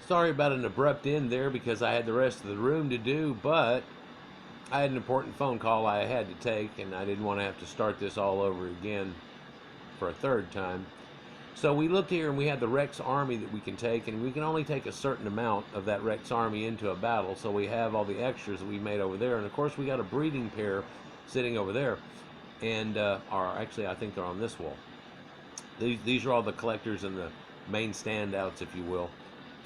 Sorry about an abrupt end there because I had the rest of the room to do, but I had an important phone call I had to take, and I didn't want to have to start this all over again for a third time. So we looked here and we had the Rex army that we can take, and we can only take a certain amount of that Rex army into a battle. So we have all the extras that we made over there, and of course we got a breeding pair sitting over there, and actually I think they're on this wall. These are all the collectors and the main standouts, if you will.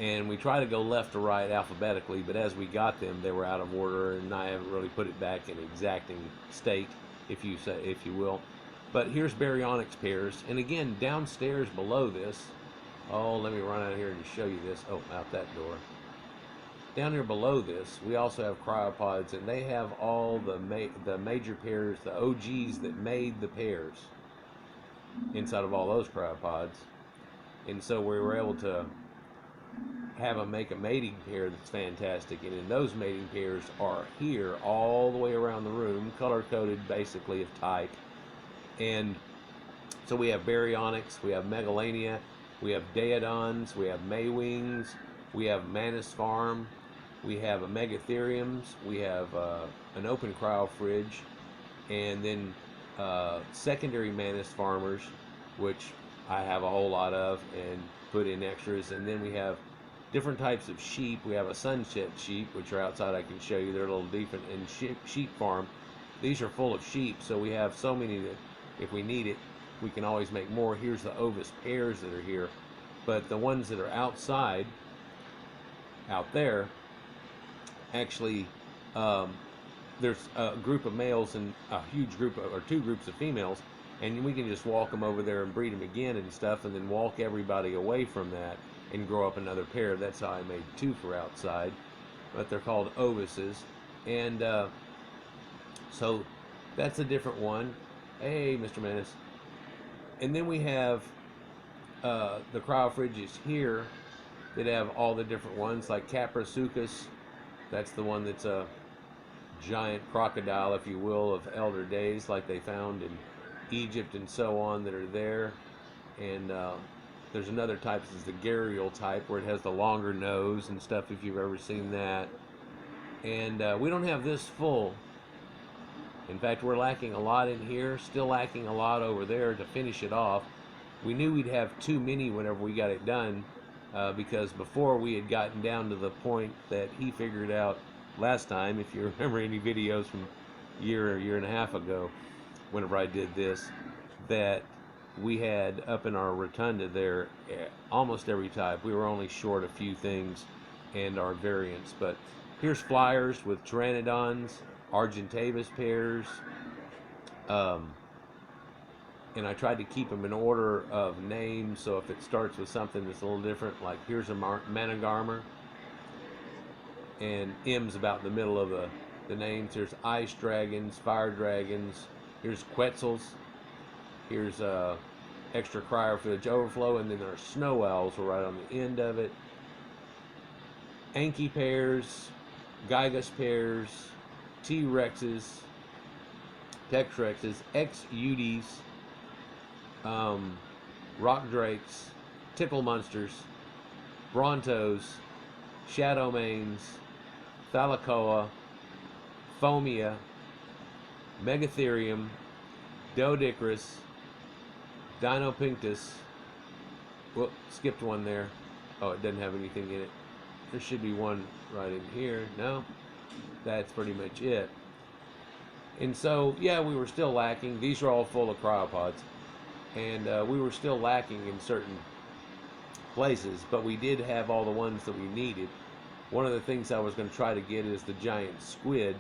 And we try to go left to right alphabetically, but as we got them, they were out of order, and I haven't really put it back in exacting state, if you will. But here's baryonyx pairs, and again, downstairs below this, oh, let me run out here and show you this. Oh, out that door. Down here below this, we also have cryopods, and they have all the major pairs, the OGs that made the pairs inside of all those cryopods. And so we were able to have them make a mating pair that's fantastic, and in those mating pairs are here all the way around the room, color coded basically of type. And so we have baryonyx, we have megalania, we have daedons, we have maywings, we have mantis farm, we have megatheriums, we have an open cryo fridge, and then secondary mantis farmers, which I have a whole lot of and put in extras. And then we have different types of sheep. We have a sunset sheep, which are outside. I can show you. They're a little different. And sheep farm, these are full of sheep, so we have so many that if we need it, we can always make more. Here's the ovis pairs that are here, but the ones that are outside, out there, actually, there's a group of males and a huge group or two groups of females, and we can just walk them over there and breed them again and stuff, and then walk everybody away from that and grow up another pair. That's how I made two for outside, but they're called ovises. And so that's a different one. Hey, Mr. Mantis. And then we have the cryo fridges here that have all the different ones, like Caprasuchus. That's the one that's a giant crocodile, if you will, of elder days, like they found in Egypt and so on, that are there. And there's another type, this is the gharial type, where it has the longer nose and stuff, if you've ever seen that. And we don't have this full. In fact, we're lacking a lot in here, still lacking a lot over there to finish it off. We knew we'd have too many whenever we got it done, because before we had gotten down to the point that he figured out last time, if you remember any videos from a year and a half ago, whenever I did this, that we had up in our rotunda there almost every type. We were only short a few things and our variants. But here's flyers with pteranodons, Argentavis pairs, and I tried to keep them in order of names, so if it starts with something that's a little different, like here's a Managarmer, and M's about in the middle of the names. There's ice dragons, fire dragons, here's Quetzals, here's extra cryo fridge overflow, and then our snow owls were right on the end of it. Anki pairs, Gigas pairs, T-Rexes, Tex-Rexes, X-Uties, Rock Drakes, Tickle Monsters, Brontos, Shadow Mains, Thylacoa, Phomia, Megatherium, Doedicurus, Dinopinctus. Whoop, skipped one there. Oh, it doesn't have anything in it. There should be one right in here. No, that's pretty much it. And so, yeah, we were still lacking. These are all full of cryopods. And we were still lacking in certain places, but we did have all the ones that we needed. One of the things I was going to try to get is the giant squid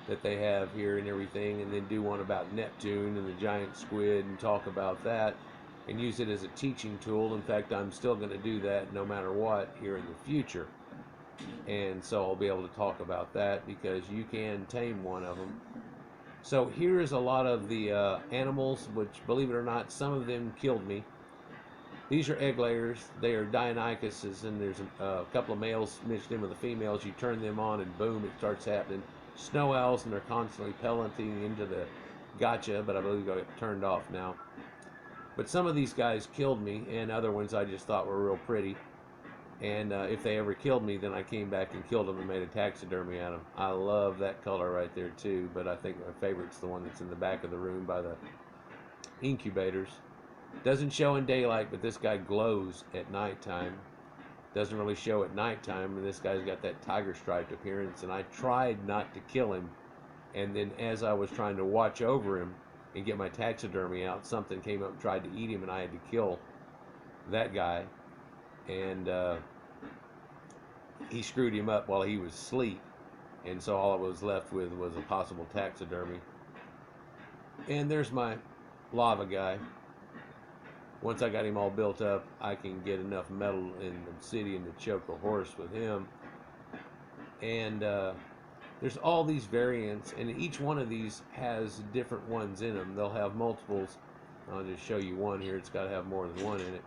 that they have here and everything, and then do one about Neptune and the giant squid and talk about that and use it as a teaching tool. In fact, I'm still going to do that no matter what here in the future. And so I'll be able to talk about that because you can tame one of them. So here is a lot of the animals, which, believe it or not, some of them killed me. These are egg layers. They are Dionychuses, and there's a couple of males mixed in with the females. You turn them on and boom, it starts happening. Snow owls, and they're constantly pelleting into the gotcha, but I believe I got turned off now. But some of these guys killed me, and other ones I just thought were real pretty. And if they ever killed me, then I came back and killed them and made a taxidermy out of them. I love that color right there too, but I think my favorite's the one that's in the back of the room by the incubators. Doesn't show in daylight, but this guy glows at nighttime. Doesn't really show at nighttime, and this guy's got that tiger striped appearance. And I tried not to kill him, and then as I was trying to watch over him and get my taxidermy out, something came up and tried to eat him, and I had to kill that guy. And he screwed him up while he was asleep, and so all I was left with was a possible taxidermy. And there's my lava guy. Once I got him all built up, I can get enough metal and obsidian to choke a horse with him. And there's all these variants, and each one of these has different ones in them. They'll have multiples. I'll just show you one here. It's got to have more than one in it.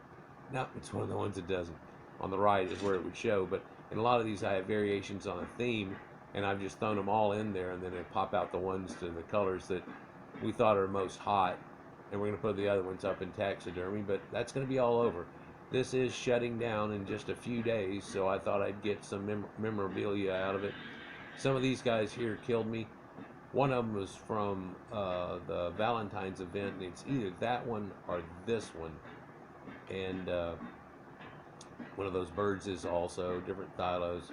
No, it's one of the ones that doesn't. On the right is where it would show, but in a lot of these I have variations on a theme, and I've just thrown them all in there, and then they pop out the ones to the colors that we thought are most hot, and we're going to put the other ones up in taxidermy, but that's going to be all over. This is shutting down in just a few days, so I thought I'd get some memorabilia out of it. Some of these guys here killed me. One of them was from the Valentine's event, and it's either that one or this one. And one of those birds is also different thylos.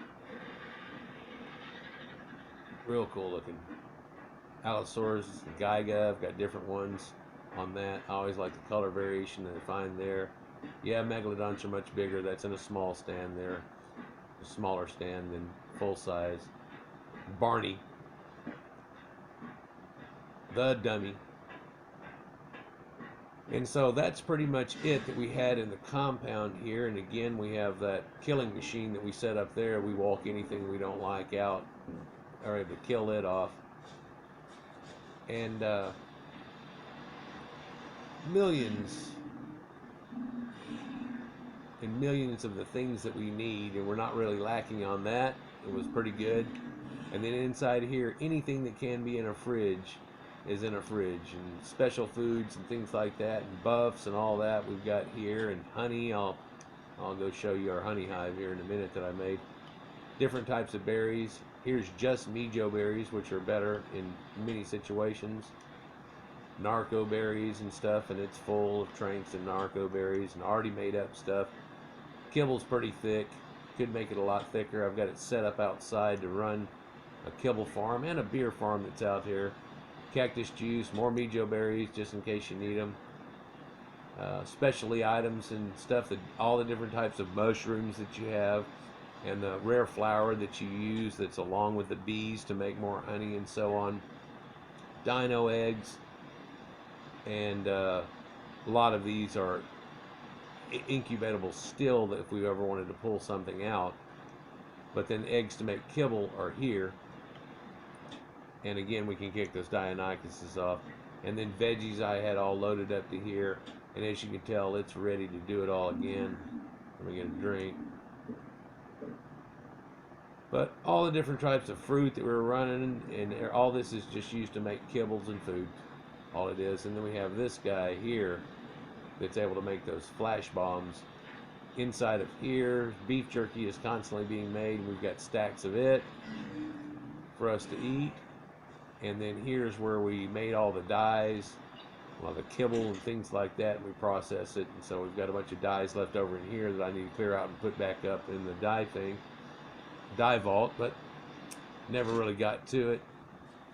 Real cool looking. Allosaurus, Giga, I've got different ones on that. I always like the color variation that I find there. Yeah, Megalodons are much bigger. That's in a small stand there. A smaller stand than full size. Barney, the dummy. And so that's pretty much it that we had in the compound here. And again, we have that killing machine that we set up there. We walk anything we don't like out, are able to kill it off. And millions and millions of the things that we need, and we're not really lacking on that. It was pretty good. And then inside here, anything that can be in a fridge is in a fridge, and special foods and things like that, and buffs and all that we've got here, and honey. I'll go show you our honey hive here in a minute that I made. Different types of berries. Here's just Mijo berries, which are better in many situations. Narco berries and stuff, and it's full of tranks and narco berries and already made up stuff. Kibble's pretty thick. Could make it a lot thicker. I've got it set up outside to run a kibble farm and a beer farm that's out here. Cactus juice, more Mijo berries just in case you need them. Specialty items and stuff, that all the different types of mushrooms that you have, and the rare flour that you use that's along with the bees to make more honey and so on. Dino eggs, and a lot of these are incubatable still, that if we ever wanted to pull something out. But then eggs to make kibble are here. And again, we can kick those Dionysuses off. And then veggies I had all loaded up to here. And as you can tell, it's ready to do it all again. Let me get a drink. But all the different types of fruit that we're running, and all this is just used to make kibbles and food. All it is. And then we have this guy here that's able to make those flash bombs. Inside of here, beef jerky is constantly being made. We've got stacks of it for us to eat. And then here's where we made all the dyes, well, the kibble and things like that, and we process it. And so we've got a bunch of dyes left over in here that I need to clear out and put back up in the dye vault, but never really got to it.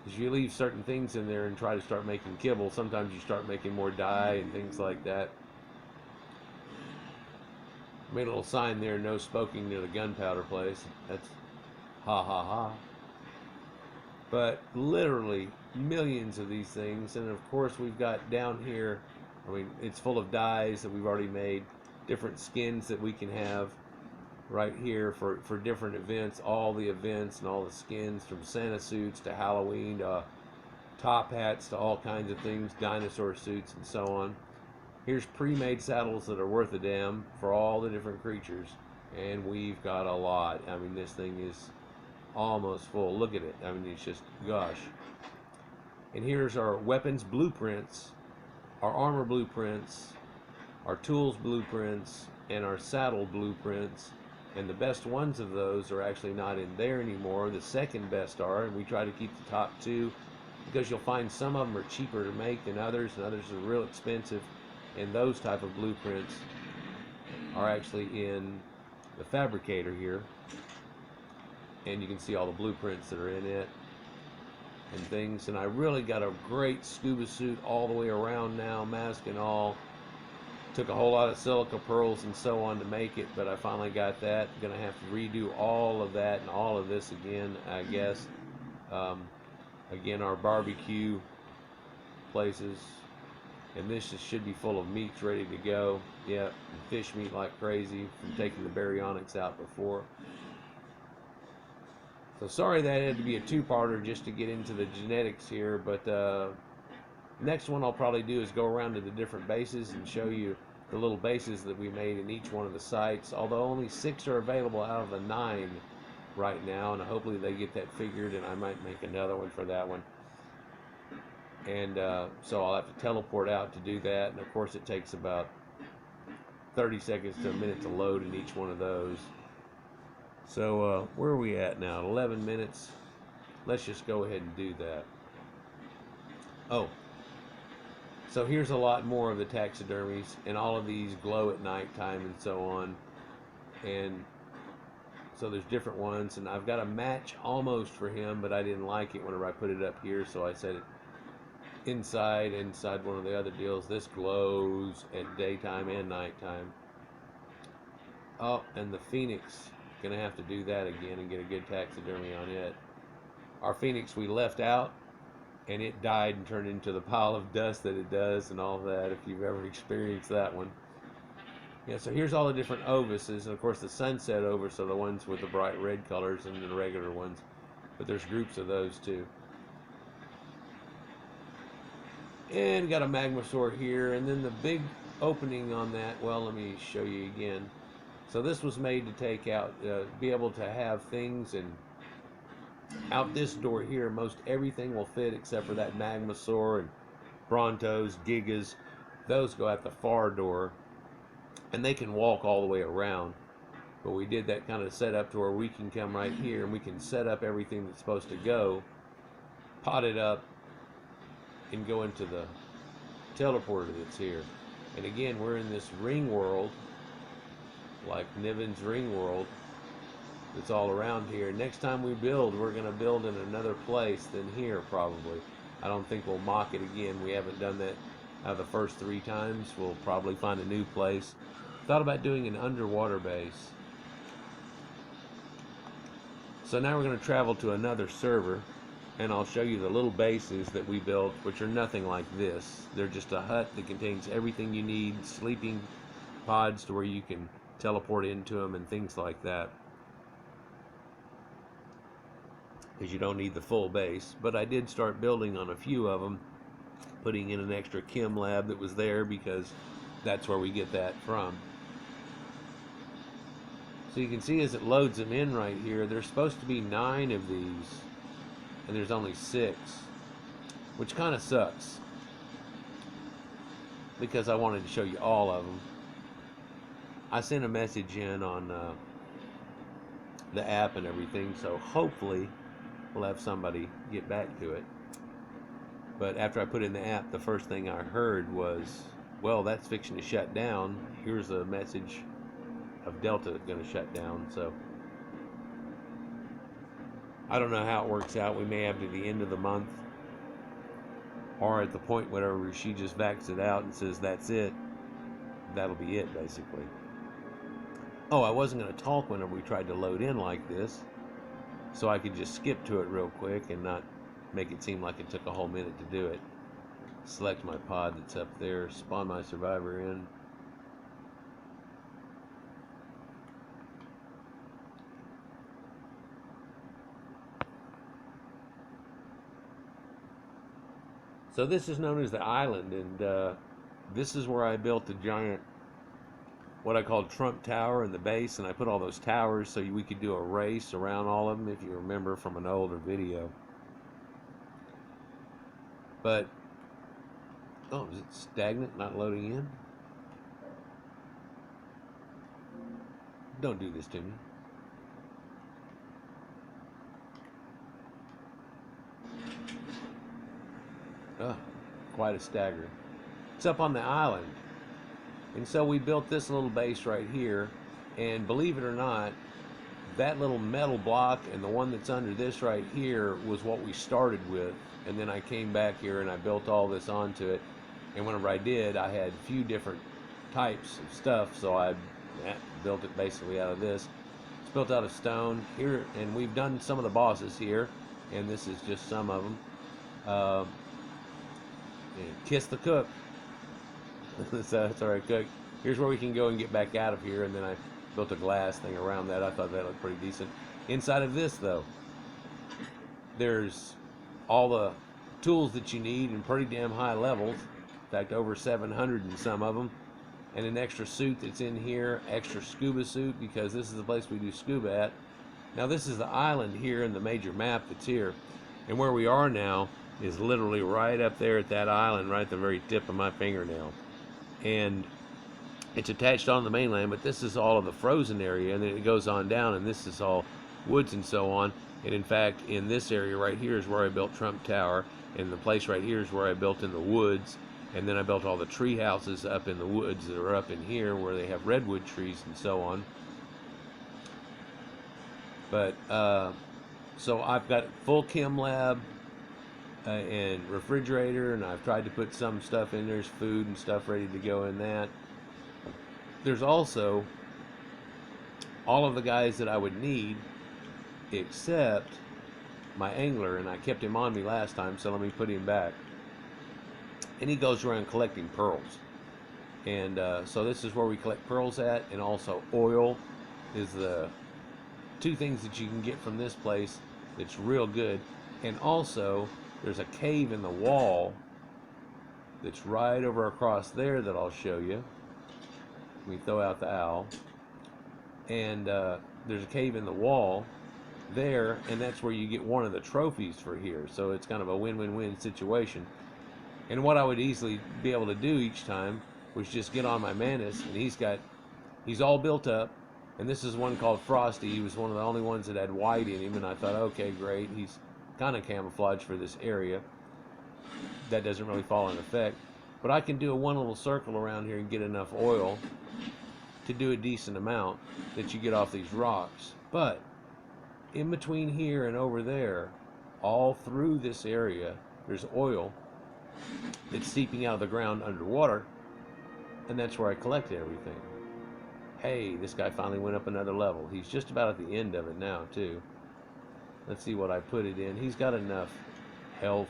Because you leave certain things in there and try to start making kibble, sometimes you start making more dye and things like that. Made a little sign there, no smoking near the gunpowder place. That's ha ha ha. But literally millions of these things. And of course we've got down here, I mean, it's full of dyes that we've already made, different skins that we can have right here for different events, all the events and all the skins, from Santa suits to Halloween to top hats to all kinds of things, dinosaur suits and so on. Here's pre-made saddles that are worth a damn for all the different creatures, and we've got a lot. I mean, this thing is almost full. Look at it. I mean, it's just, gosh. And here's our weapons blueprints, our armor blueprints, our tools blueprints, and our saddle blueprints. And the best ones of those are actually not in there anymore. The second best are, and we try to keep the top two because you'll find some of them are cheaper to make than others, and others are real expensive. And those type of blueprints are actually in the fabricator here, and you can see all the blueprints that are in it and things. And I really got a great scuba suit all the way around now, mask and all. Took a whole lot of silica pearls and so on to make it, but I finally got that. Gonna have to redo all of that and all of this again, I guess. Again, our barbecue places, and this should be full of meats ready to go. Yeah, fish meat like crazy from taking the baryonyx out before. So sorry that had to be a two-parter just to get into the genetics here, but next one I'll probably do is go around to the different bases and show you the little bases that we made in each one of the sites, although only 6 are available out of the 9 right now, and hopefully they get that figured, and I might make another one for that one. And so I'll have to teleport out to do that, and of course it takes about 30 seconds to a minute to load in each one of those. So where are we at now? 11 minutes. Let's just go ahead and do that. Oh, so here's a lot more of the taxidermies, and all of these glow at nighttime and so on. And so there's different ones, and I've got a match almost for him, but I didn't like it whenever I put it up here, so I set it inside one of the other deals. This glows at daytime and nighttime. Oh, and the Phoenix, gonna have to do that again and get a good taxidermy on it. Our Phoenix we left out, and it died and turned into the pile of dust that it does and all that, if you've ever experienced that one. Yeah, so here's all the different ovises, and of course the sunset ovis are the ones with the bright red colors and the regular ones, but there's groups of those too. And got a magmasaur here, and then the big opening on that, well, let me show you again. So this was made to take out, be able to have things, and out this door here, most everything will fit except for that magmasaur and brontos, gigas. Those go out the far door, and they can walk all the way around. But we did that kind of set up to where we can come right here and we can set up everything that's supposed to go, pot it up, and go into the teleporter that's here. And again, we're in this ring world, like Niven's ring world, that's all around here. Next time we build, we're going to build in another place than here, probably. I don't think we'll mock it again. We haven't done that the first 3 times. We'll probably find a new place. Thought about doing an underwater base. So now we're going to travel to another server, and I'll show you the little bases that we built, which are nothing like this. They're just a hut that contains everything you need, sleeping pods to where you can teleport into them and things like that, because you don't need the full base. But I did start building on a few of them, putting in an extra chem lab that was there because that's where we get that from. So you can see as it loads them in right here, there's supposed to be 9 of these, and there's only 6, which kind of sucks because I wanted to show you all of them. I sent a message in on the app and everything, so hopefully we'll have somebody get back to it. But after I put in the app, the first thing I heard was, well, that's fixing to shut down. Here's a message of Delta going to shut down. So I don't know how it works out. We may have to the end of the month, or at the point whenever she just backs it out and says that's it. That'll be it, basically. Oh, I wasn't going to talk whenever we tried to load in like this, so I could just skip to it real quick and not make it seem like it took a whole minute to do it. Select my pod that's up there, spawn my survivor in. So this is known as the island, and this is where I built the giant, what I called Trump Tower in the base, and I put all those towers so we could do a race around all of them, if you remember from an older video. But, oh, is it stagnant, not loading in? Don't do this to me. Oh, quite a stagger. It's up on the island. And so we built this little base right here. And believe it or not, that little metal block and the one that's under this right here was what we started with. And then I came back here and I built all this onto it. And whenever I did, I had a few different types of stuff. So I built it basically out of this. It's built out of stone here. And we've done some of the bosses here. And this is just some of them. Kiss the cook. So that's alright, cook. Here's where we can go and get back out of here. And then I built a glass thing around that. I thought that looked pretty decent. Inside of this, though, there's all the tools that you need in pretty damn high levels. In fact, over 700 in some of them. And an extra suit that's in here, extra scuba suit, because this is the place we do scuba at. Now, this is the island here in the major map that's here. And where we are now is literally right up there at that island, right at the very tip of my fingernail. And it's attached on the mainland, but this is all of the frozen area, and then it goes on down, and this is all woods and so on. And in fact, in this area right here is where I built Trump Tower, and the place right here is where I built in the woods, and then I built all the tree houses up in the woods that are up in here where they have redwood trees and so on. But so I've got full chem lab and refrigerator, and I've tried to put some stuff in. There's food and stuff ready to go in that. There's also all of the guys that I would need except my angler, and I kept him on me last time, so let me put him back. And he goes around collecting pearls. And so this is where we collect pearls at, and also oil is the two things that you can get from this place that's real good. And also there's a cave in the wall that's right over across there that I'll show you. Let me throw out the owl. And there's a cave in the wall there, and that's where you get one of the trophies for here. So it's kind of a win-win-win situation. And what I would easily be able to do each time was just get on my Mantis, and he's all built up. And this is one called Frosty. He was one of the only ones that had white in him, and I thought, okay, great. He's kind of camouflaged for this area. That doesn't really fall in effect. But I can do one little circle around here and get enough oil to do a decent amount that you get off these rocks. But in between here and over there, all through this area, there's oil that's seeping out of the ground underwater, and that's where I collected everything. Hey, this guy finally went up another level. He's just about at the end of it now, too. Let's see what I put it in. He's got enough health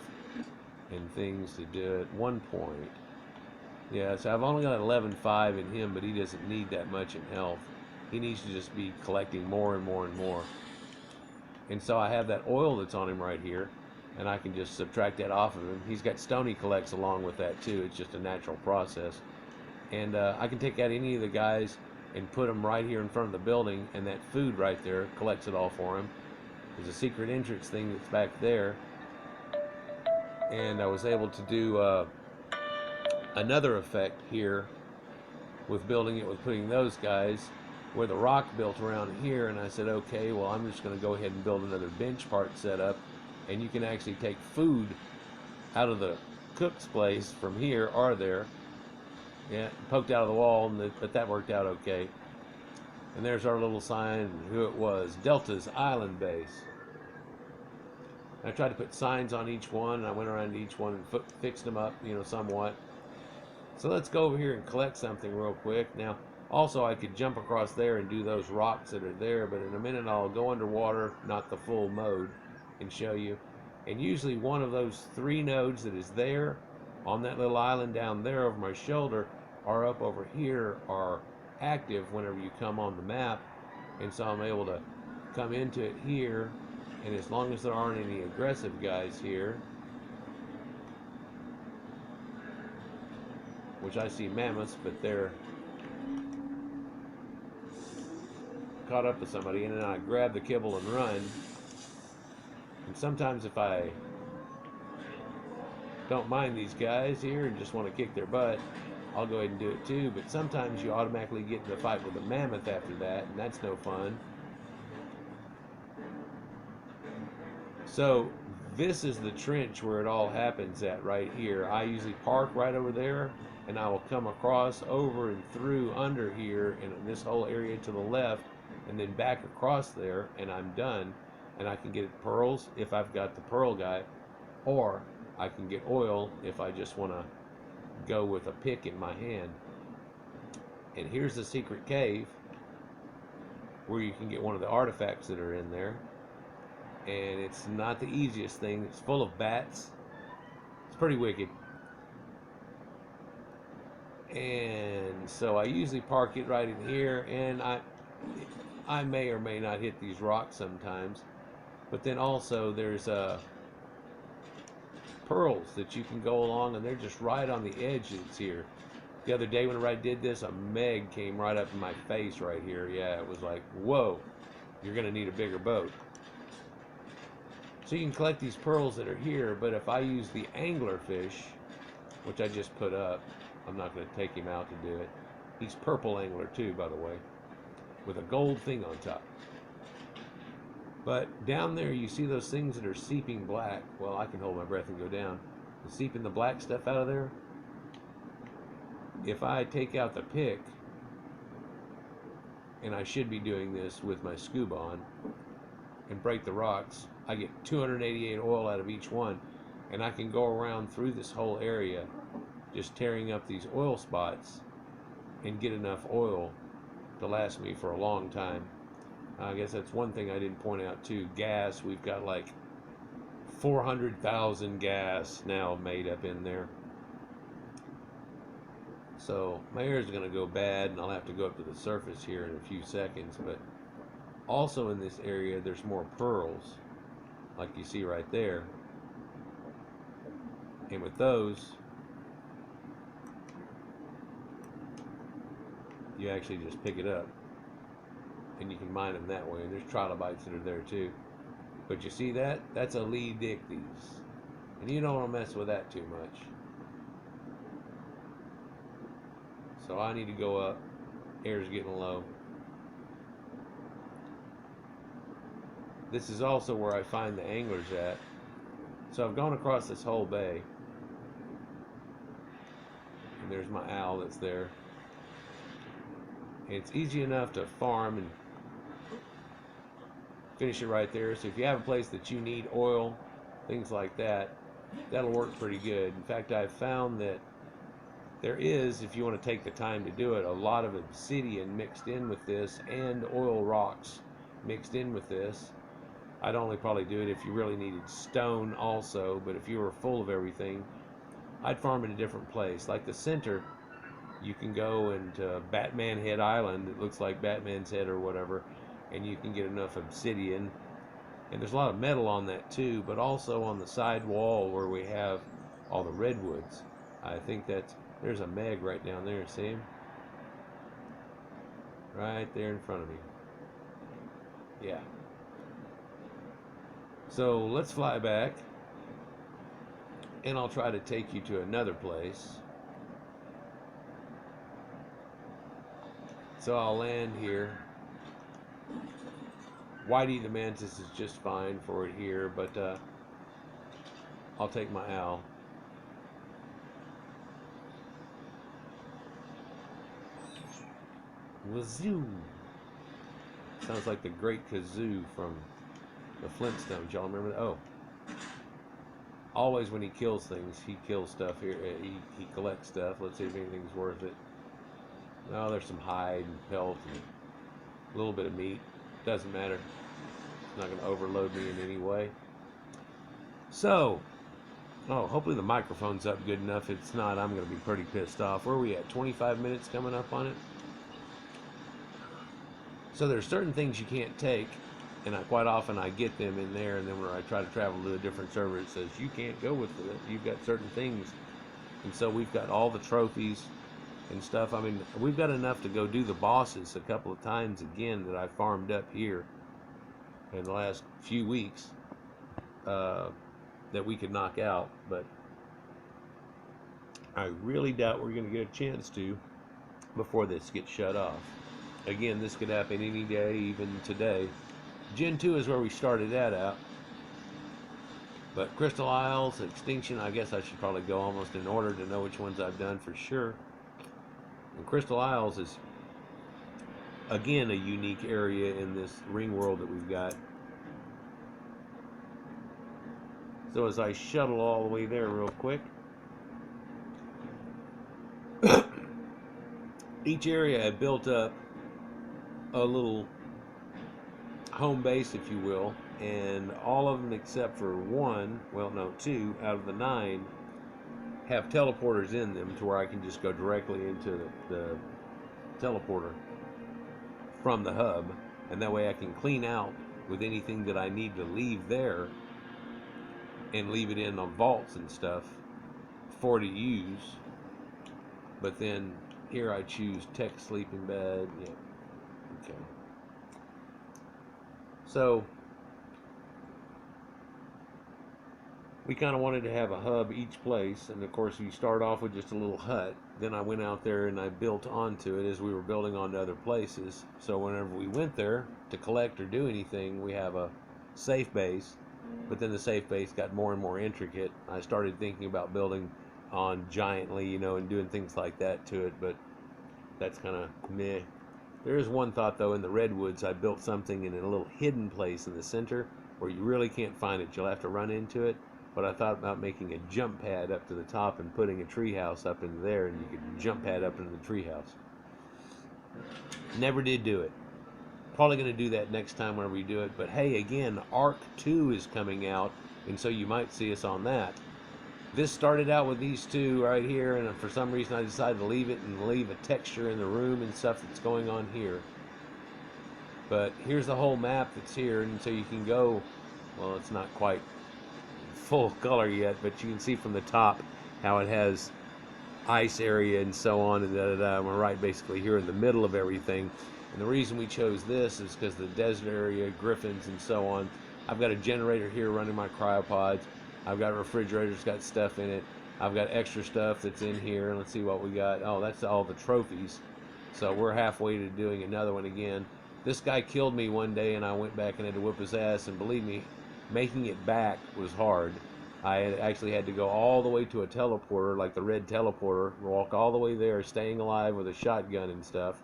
and things to do at one point. Yeah, so I've only got 11.5 in him, but he doesn't need that much in health. He needs to just be collecting more and more and more. And so I have that oil that's on him right here, and I can just subtract that off of him. He's got stone he collects along with that too. It's just a natural process. And I can take out any of the guys and put them right here in front of the building, and that food right there collects it all for him. There's a secret entrance thing that's back there. And I was able to do another effect here with building it with putting those guys where the rock built around here, and I said, okay, well, I'm just going to go ahead and build another bench part setup, and you can actually take food out of the cook's place from here or there. Yeah, poked out of the wall, but that worked out okay. And there's our little sign, who it was, Delta's Island Base. I tried to put signs on each one, and I went around to each one and fixed them up, somewhat. So let's go over here and collect something real quick. Now, also I could jump across there and do those rocks that are there, but in a minute I'll go underwater, not the full mode, and show you. And usually one of those 3 nodes that is there on that little island down there over my shoulder or up over here are active whenever you come on the map. And so I'm able to come into it here, and as long as there aren't any aggressive guys here, which I see mammoths, but they're caught up with somebody, and then I grab the kibble and run. And sometimes if I don't mind these guys here and just want to kick their butt, I'll go ahead and do it too. But sometimes you automatically get into a fight with a mammoth after that, and that's no fun. So this is the trench where it all happens at right here. I usually park right over there, and I will come across over and through under here in this whole area to the left, and then back across there, and I'm done. And I can get pearls if I've got the pearl guy, or I can get oil if I just want to go with a pick in my hand. And here's the secret cave where you can get one of the artifacts that are in there. And it's not the easiest thing. It's full of bats. It's pretty wicked. And so I usually park it right in here, and I may or may not hit these rocks sometimes. But then also there's pearls that you can go along, and they're just right on the edge that's here. The other day whenever I did this, a meg came right up in my face right here. Yeah, it was like, whoa, you're going to need a bigger boat. So you can collect these pearls that are here, but if I use the angler fish, which I just put up, I'm not going to take him out to do it. He's purple angler too, by the way, with a gold thing on top. But down there you see those things that are seeping black. Well, I can hold my breath and go down. The seeping the black stuff out of there. If I take out the pick, and I should be doing this with my scuba on, and break the rocks, I get 288 oil out of each one, and I can go around through this whole area just tearing up these oil spots and get enough oil to last me for a long time. I guess that's one thing I didn't point out too. Gas, we've got like 400,000 gas now made up in there. So my air is going to go bad, and I'll have to go up to the surface here in a few seconds. But also in this area there's more pearls, like you see right there. And with those, you actually just pick it up, and you can mine them that way. And there's trilobites that are there too. But you see that? That's a Lee Dicties. And you don't want to mess with that too much. So I need to go up. Air's getting low. This is also where I find the anglers at. So I've gone across this whole bay. And there's my owl that's there. And it's easy enough to farm and finish it right there. So if you have a place that you need oil, things like that, that'll work pretty good. In fact, I've found that there is, if you want to take the time to do it, a lot of obsidian mixed in with this, and oil rocks mixed in with this. I'd only probably do it if you really needed stone also, but if you were full of everything, I'd farm in a different place. Like the center, you can go into Batman Head Island, it looks like Batman's head or whatever, and you can get enough obsidian. And there's a lot of metal on that too, but also on the side wall where we have all the redwoods. I think there's a meg right down there, see him? Right there in front of me. Yeah. So let's fly back, and I'll try to take you to another place. So I'll land here. Whitey the Mantis is just fine for it here, but I'll take my owl. Wazoo! Sounds like the Great Kazoo from the Flintstones. Y'all remember that? Oh. Always when he kills things, he kills stuff here. He collects stuff. Let's see if anything's worth it. No, there's some hide and pelt and a little bit of meat. Doesn't matter. It's not going to overload me in any way. So, hopefully the microphone's up good enough. If it's not, I'm going to be pretty pissed off. Where are we at? 25 minutes coming up on it? So there's certain things you can't take, and quite often I get them in there, and then when I try to travel to a different server, it says you can't go with it. You've got certain things. And so we've got all the trophies and stuff. I mean, we've got enough to go do the bosses a couple of times again that I farmed up here in the last few weeks that we could knock out. But I really doubt we're going to get a chance to before this gets shut off. Again, this could happen any day, even today. Gen 2 is where we started that out. But Crystal Isles, Extinction, I guess I should probably go almost in order to know which ones I've done for sure. And Crystal Isles is, again, a unique area in this ring world that we've got. So as I shuttle all the way there real quick, each area I built up a little home base, if you will, and all of them except for one, well, no, 2 out of the 9 have teleporters in them to where I can just go directly into the teleporter from the hub, and that way I can clean out with anything that I need to leave there and leave it in on vaults and stuff for to use. But then here I choose tech sleeping bed. Yeah, okay. So we kind of wanted to have a hub each place, and of course you start off with just a little hut. Then I went out there and I built onto it as we were building onto other places. So whenever we went there to collect or do anything, we have a safe base. But then the safe base got more and more intricate. I started thinking about building on giantly, you know, and doing things like that to it, but that's kind of meh. There is one thought though, in the redwoods I built something in a little hidden place in the center where you really can't find it. You'll have to run into it. But I thought about making a jump pad up to the top and putting a treehouse up into there, and you could jump pad up into the treehouse. Never did do it. Probably going to do that next time whenever we do it. But hey, again, Ark II is coming out, and so you might see us on that. This started out with these two right here, and for some reason I decided to leave it and leave a texture in the room and stuff that's going on here. But here's the whole map that's here, and so you can go, well, it's not quite full color yet, but you can see from the top how it has ice area and so on, and we're right basically here in the middle of everything. And the reason we chose this is because the desert area, griffins and so on. I've got a generator here running my cryopods. I've got refrigerators, got stuff in it. I've got extra stuff that's in here. Let's see what we got. Oh, that's all the trophies. So we're halfway to doing another one again. This guy killed me one day and I went back and had to whip his ass, and believe me, making it back was hard. I actually had to go all the way to a teleporter, like the red teleporter, walk all the way there, staying alive with a shotgun and stuff,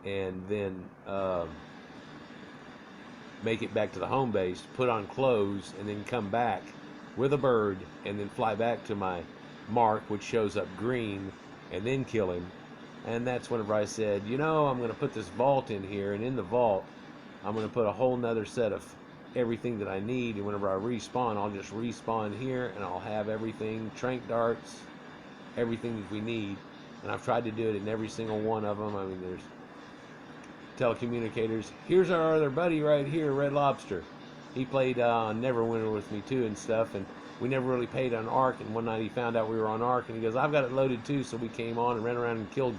and then make it back to the home base, put on clothes, and then come back with a bird, and then fly back to my mark, which shows up green, and then kill him. And that's whenever I said, you know, I'm going to put this vault in here, and in the vault, I'm going to put a whole nother set of everything that I need, and whenever I respawn, I'll just respawn here, and I'll have everything, trank darts, everything that we need. And I've tried to do it in every single one of them. I mean, there's telecommunicators. Here's our other buddy right here, Red Lobster. He played Neverwinter with me too and stuff, and we never really paid on Ark, and one night he found out we were on Ark, and he goes, I've got it loaded too, so we came on and ran around and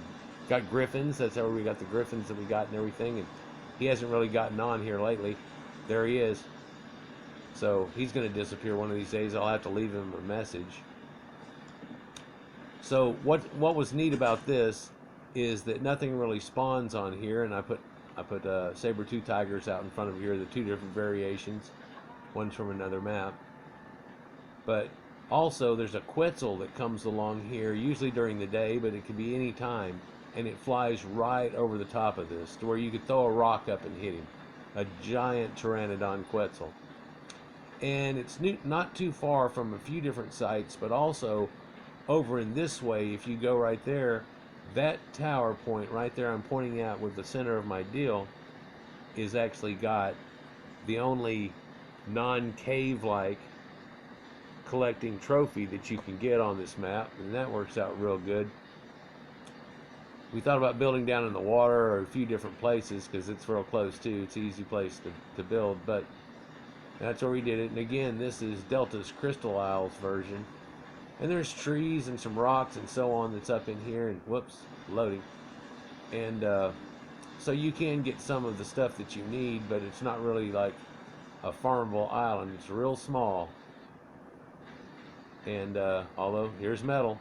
got griffins. That's how we got the griffins that we got and everything, and he hasn't really gotten on here lately. There he is. So he's going to disappear one of these days. I'll have to leave him a message. So what was neat about this is that nothing really spawns on here, and I put saber-tooth tigers out in front of here, the 2 different variations. One's from another map. But also there's a Quetzal that comes along here, usually during the day, but it could be any time, and it flies right over the top of this to where you could throw a rock up and hit him. A giant pteranodon Quetzal. And it's not too far from a few different sites, but also over in this way, if you go right there, that tower point right there I'm pointing out with the center of my deal is actually got the only non-cave-like collecting trophy that you can get on this map, and that works out real good. We thought about building down in the water or a few different places because it's real close too. It's an easy place to build, but that's where we did it. And again, this is Delta's Crystal Isles version. And there's trees and some rocks and so on that's up in here. And whoops, loading. And so you can get some of the stuff that you need, but it's not really like a farmable island. It's real small. And although here's metal.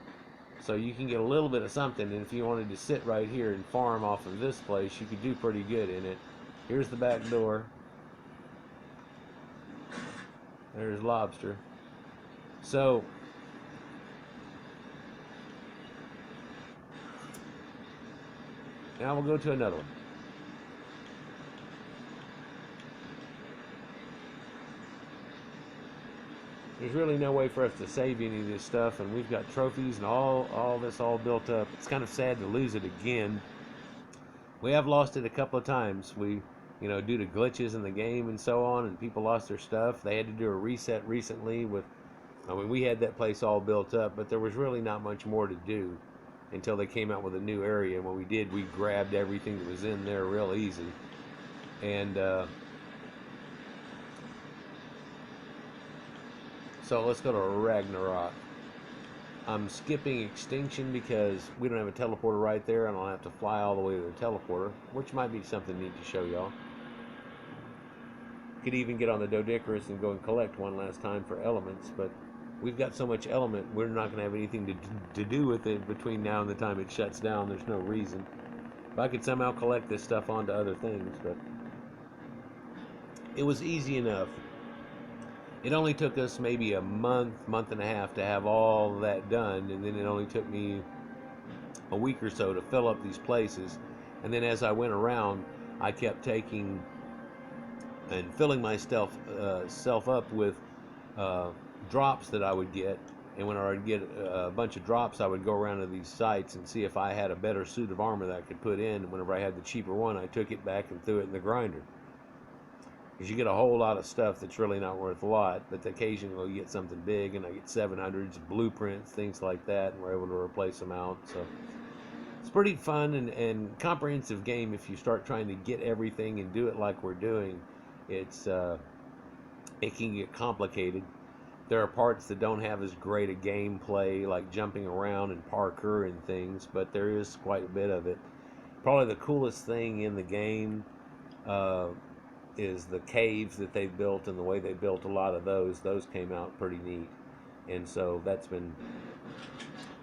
So you can get a little bit of something, and if you wanted to sit right here and farm off of this place, you could do pretty good in it. Here's the back door. There's lobster. So now we'll go to another one. There's really no way for us to save any of this stuff, and we've got trophies and all this all built up. It's kind of sad to lose it again. We have lost it a couple of times. Due to glitches in the game and so on, and people lost their stuff. They had to do a reset recently we had that place all built up, but there was really not much more to do until they came out with a new area. And when we did, we grabbed everything that was in there real easy. And so let's go to Ragnarok. I'm skipping Extinction because we don't have a teleporter right there, and I'll have to fly all the way to the teleporter, which might be something neat to show y'all. Could even get on the Doedicurus and go and collect one last time for elements, but we've got so much element, we're not going to have anything to do with it between now and the time it shuts down. There's no reason. If I could somehow collect this stuff onto other things, but it was easy enough. It only took us maybe a month and a half to have all that done, and then it only took me a week or so to fill up these places. And then as I went around, I kept taking and filling myself self up with drops that I would get. And when I would get a bunch of drops, I would go around to these sites and see if I had a better suit of armor that I could put in. And whenever I had the cheaper one, I took it back and threw it in the grinder. Because you get a whole lot of stuff that's really not worth a lot, but occasionally you get something big, and I get 700s, blueprints, things like that, and we're able to replace them out. So it's pretty fun and comprehensive game if you start trying to get everything and do it like we're doing. It can get complicated. There are parts that don't have as great a gameplay, like jumping around and parkour and things, but there is quite a bit of it. Probably the coolest thing in the game is the caves that they've built, and the way they built a lot of those came out pretty neat. And so that's been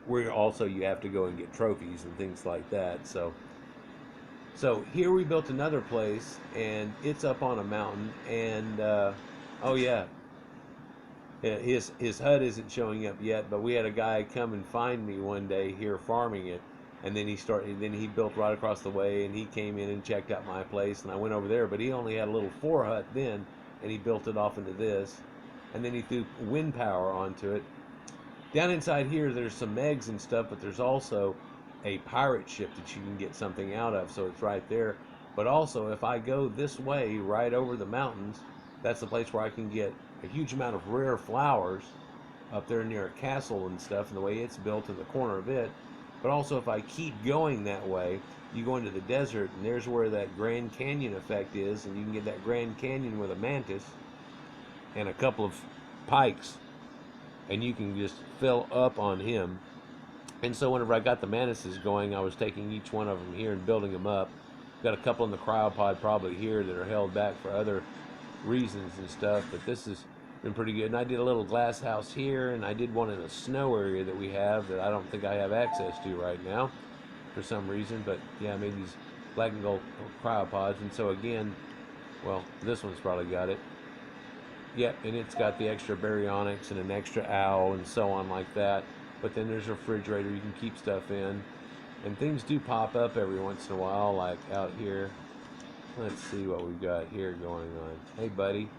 where also you have to go and get trophies and things like that. So here we built another place, and it's up on a mountain, and oh yeah, his HUD isn't showing up yet, but we had a guy come and find me one day here farming it. And then he built right across the way, and he came in and checked out my place, and I went over there, but he only had a little 4 hut then, and he built it off into this, and then he threw wind power onto it. Down inside here, there's some eggs and stuff, but there's also a pirate ship that you can get something out of, so it's right there. But also, if I go this way, right over the mountains, that's the place where I can get a huge amount of rare flowers up there near a castle and stuff, and the way it's built in the corner of it. But also, if I keep going that way, you go into the desert, and there's where that Grand Canyon effect is, and you can get that Grand Canyon with a Mantis and a couple of pikes, and you can just fill up on him. And so whenever I got the Mantises going, I was taking each one of them here and building them up. Got a couple in the cryopod probably here that are held back for other reasons and stuff, but this has been pretty good. And I did a little glass house here, and I did one in a snow area that we have that I don't think I have access to right now for some reason. But yeah, I made these black and gold cryopods, and so again, well, this one's probably got it. Yep, and it's got the extra baryonyx and an extra owl and so on like that. But then there's a refrigerator you can keep stuff in, and things do pop up every once in a while, like out here. Let's see what we've got here going on. Hey, buddy.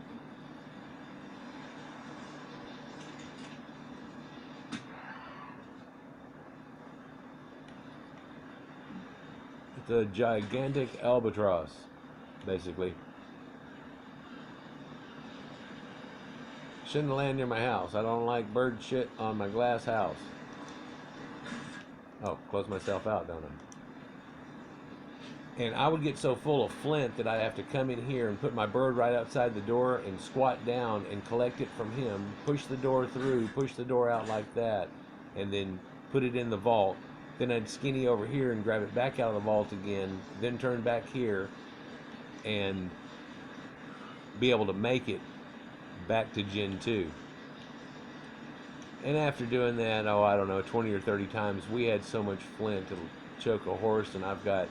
It's a gigantic albatross, basically. Shouldn't land near my house. I don't like bird shit on my glass house. Oh, close myself out, don't I? And I would get so full of flint that I'd have to come in here and put my bird right outside the door and squat down and collect it from him, push the door through, push the door out like that, and then put it in the vault. Then I'd skinny over here and grab it back out of the vault again, then turn back here and be able to make it back to Gen 2. And after doing that, oh, I don't know, 20 or 30 times, we had so much flint it'll choke a horse, and I've got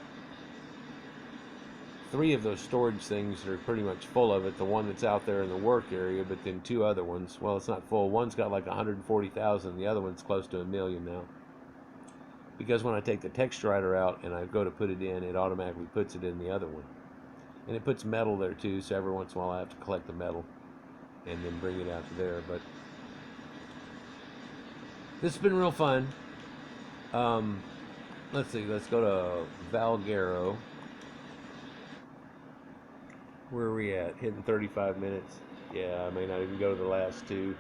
3 of those storage things that are pretty much full of it. The one that's out there in the work area, but then 2 other ones. Well, it's not full. One's got like 140,000. The other one's close to 1,000,000 now. Because when I take the texturizer out and I go to put it in, it automatically puts it in the other one. And it puts metal there too, so every once in a while I have to collect the metal and then bring it out to there. But this has been real fun. Let's see, let's go to Valguero. Where are we at? Hitting 35 minutes. Yeah, I may not even go to the last 2.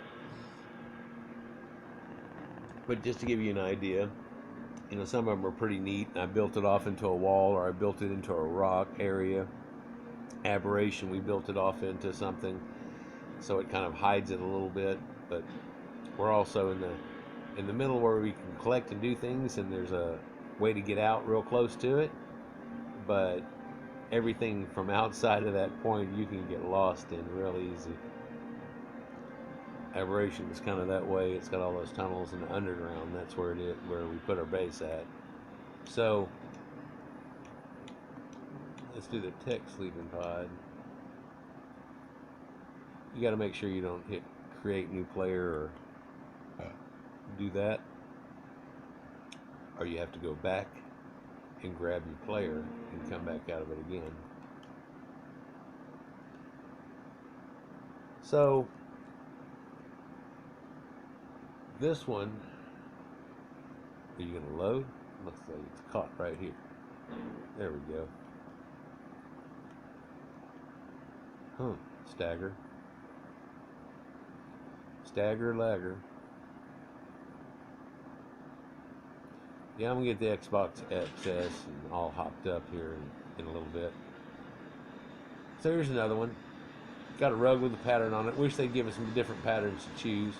But just to give you an idea, you know, some of them are pretty neat. I built it off into a wall, or I built it into a rock area. Aberration, we built it off into something, so it kind of hides it a little bit. But we're also in the middle where we can collect and do things, and there's a way to get out real close to it. But everything from outside of that point you can get lost in real easy. Aberration is kind of that way. It's got all those tunnels in the underground. That's where it is, where we put our base at. So let's do the tech sleeping pod. You got to make sure you don't hit create new player or do that, or you have to go back and grab your player and come back out of it again. So this one, are you gonna load? Looks like it's caught right here. There we go. Stagger. Stagger lagger. Yeah, I'm gonna get the Xbox XS and all hopped up here in a little bit. So here's another one. Got a rug with a pattern on it. Wish they'd give us some different patterns to choose.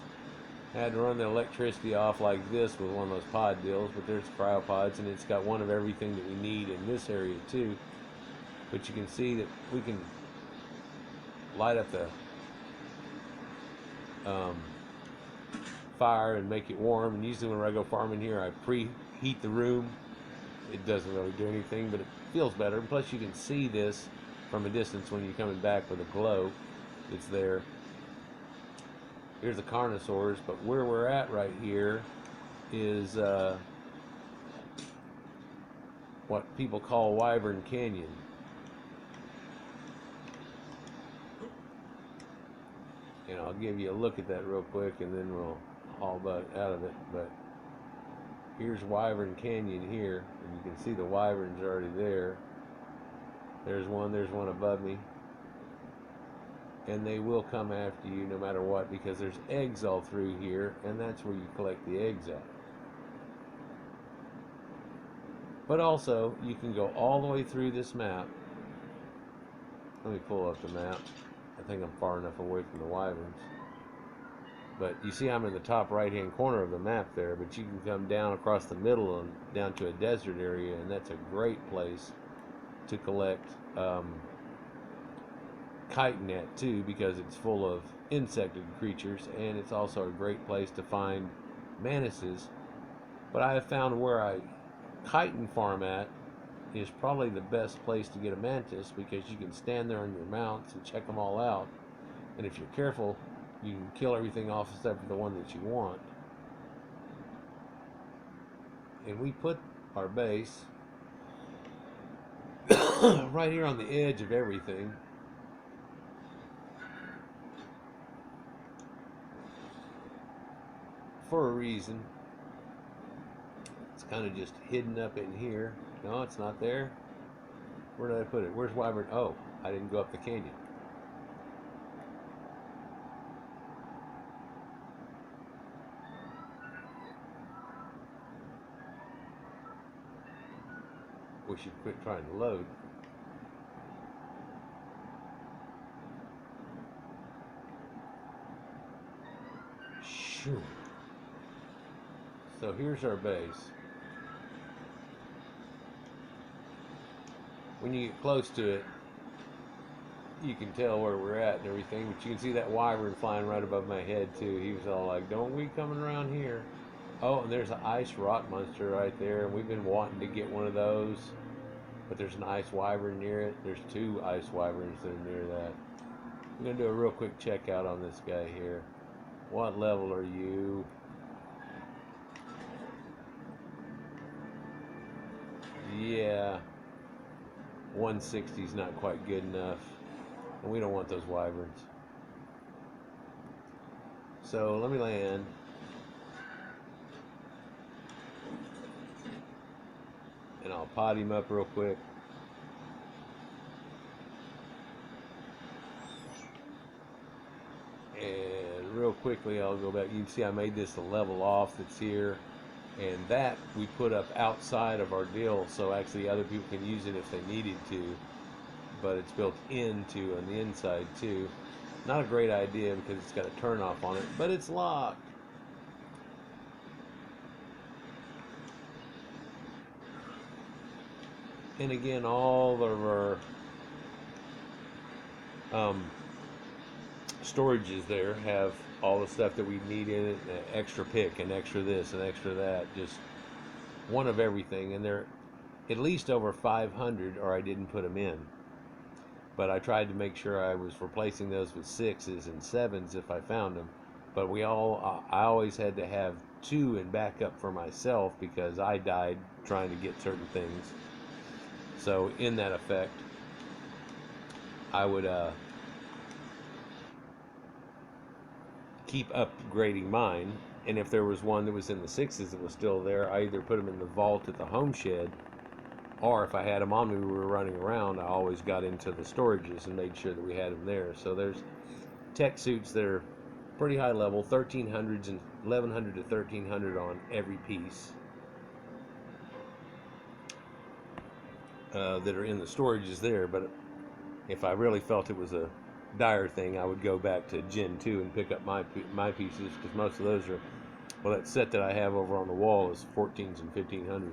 I had to run the electricity off like this with one of those pod deals, but there's cryopods, and it's got one of everything that we need in this area too. But you can see that we can light up the fire and make it warm. And usually when I go farming here, I preheat the room. It doesn't really do anything, but it feels better. And plus, you can see this from a distance when you're coming back with a glow. It's there. Here's the carnosaurs, but where we're at right here is what people call Wyvern Canyon. And I'll give you a look at that real quick, and then we'll haul butt out of it. But here's Wyvern Canyon here, and you can see the wyverns already there. There's one above me. And they will come after you no matter what, because there's eggs all through here, and that's where you collect the eggs at. But also, you can go all the way through this map. Let me pull up the map. I think I'm far enough away from the wyverns. But you see I'm in the top right-hand corner of the map there, but you can come down across the middle and down to a desert area, and that's a great place to collect chitin at too, because it's full of insected creatures, and it's also a great place to find mantises. But I have found where I chitin farm at is probably the best place to get a mantis, because you can stand there on your mounts and check them all out, and if you're careful you can kill everything off except for the one that you want. And we put our base right here on the edge of everything. For a reason. It's kind of just hidden up in here. No, it's not there. Where did I put it? Where's Wyvern? Oh, I didn't go up the canyon. Wish you'd quit trying to load. Sure. So here's our base. When you get close to it, you can tell where we're at and everything, but you can see that wyvern flying right above my head too. He was all like, "Don't we coming around here?" Oh, and there's an ice rock monster right there, and we've been wanting to get one of those, but there's an ice wyvern near it. There's two ice wyverns that are near that. I'm gonna do a real quick checkout on this guy here. What level are you? Yeah, 160 is not quite good enough, and we don't want those wyverns. So let me land. And I'll pot him up real quick. And real quickly, I'll go back. You can see I made this a level off that's here. And that we put up outside of our deal, so actually other people can use it if they needed to. But it's built into on the inside too. Not a great idea because it's got a turn off on it, but it's locked. And again, all of our storages there have all the stuff that we need in it, an extra pick, an extra this, an extra that, just one of everything. And they're at least over 500, or I didn't put them in. But I tried to make sure I was replacing those with 6s and 7s if I found them. But I always had to have 2 in backup for myself because I died trying to get certain things. So in that effect, I would keep upgrading mine, and if there was one that was in the 6s that was still there, I either put them in the vault at the homestead, or if I had them on me, we were running around, I always got into the storages and made sure that we had them there. So there's tech suits that are pretty high level, 1300s and 1100 to 1300 on every piece, that are in the storages there. But if I really felt it was a dire thing, I would go back to Gen 2 and pick up my pieces, because most of those are, well, that set that I have over on the wall is 14s and 1500s.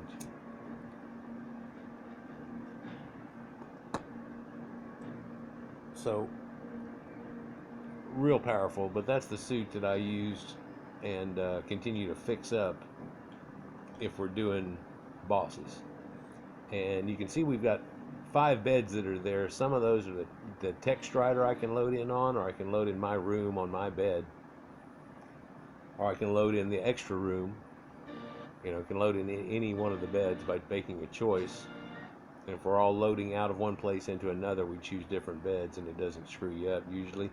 So real powerful, but that's the suit that I used and continue to fix up if we're doing bosses. And you can see we've got 5 beds that are there. Some of those are the tech strider I can load in on, or I can load in my room on my bed, or I can load in the extra room. You know, I can load in any one of the beds by making a choice. And if we're all loading out of one place into another, we choose different beds, and it doesn't screw you up usually.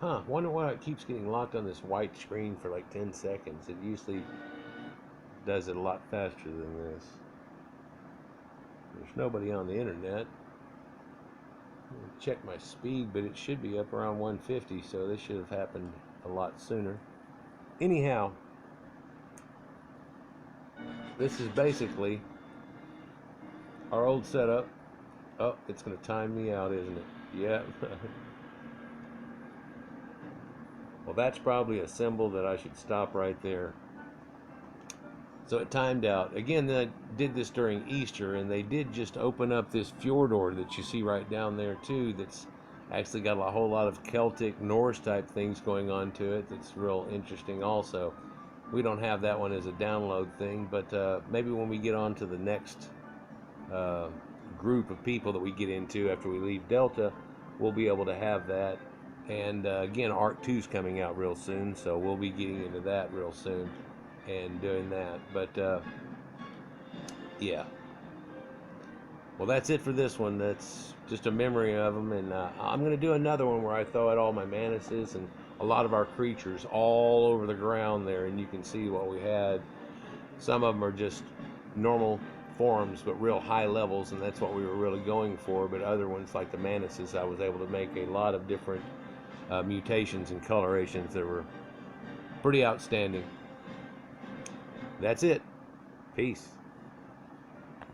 Wonder why it keeps getting locked on this white screen for like 10 seconds. It usually does it a lot faster than this. There's nobody on the internet. Check my speed, but it should be up around 150, so this should have happened a lot sooner. Anyhow, this is basically our old setup. Oh, it's going to time me out, isn't it? Yeah. Well, that's probably a symbol that I should stop right there. So it timed out. Again, I did this during Easter, and they did just open up this fjordor that you see right down there too, that's actually got a whole lot of Celtic, Norse type things going on to it. That's real interesting also. We don't have that one as a download thing, but maybe when we get on to the next group of people that we get into after we leave Delta, we'll be able to have that. And again, Ark II is coming out real soon, so we'll be getting into that real soon and doing that. But yeah, well, that's it for this one. That's just a memory of them, and I'm going to do another one where I throw out all my Mantises and a lot of our creatures all over the ground there, and you can see what we had. Some of them are just normal forms, but real high levels, and that's what we were really going for. But other ones, like the Mantises, I was able to make a lot of different mutations and colorations that were pretty outstanding. That's it. Peace.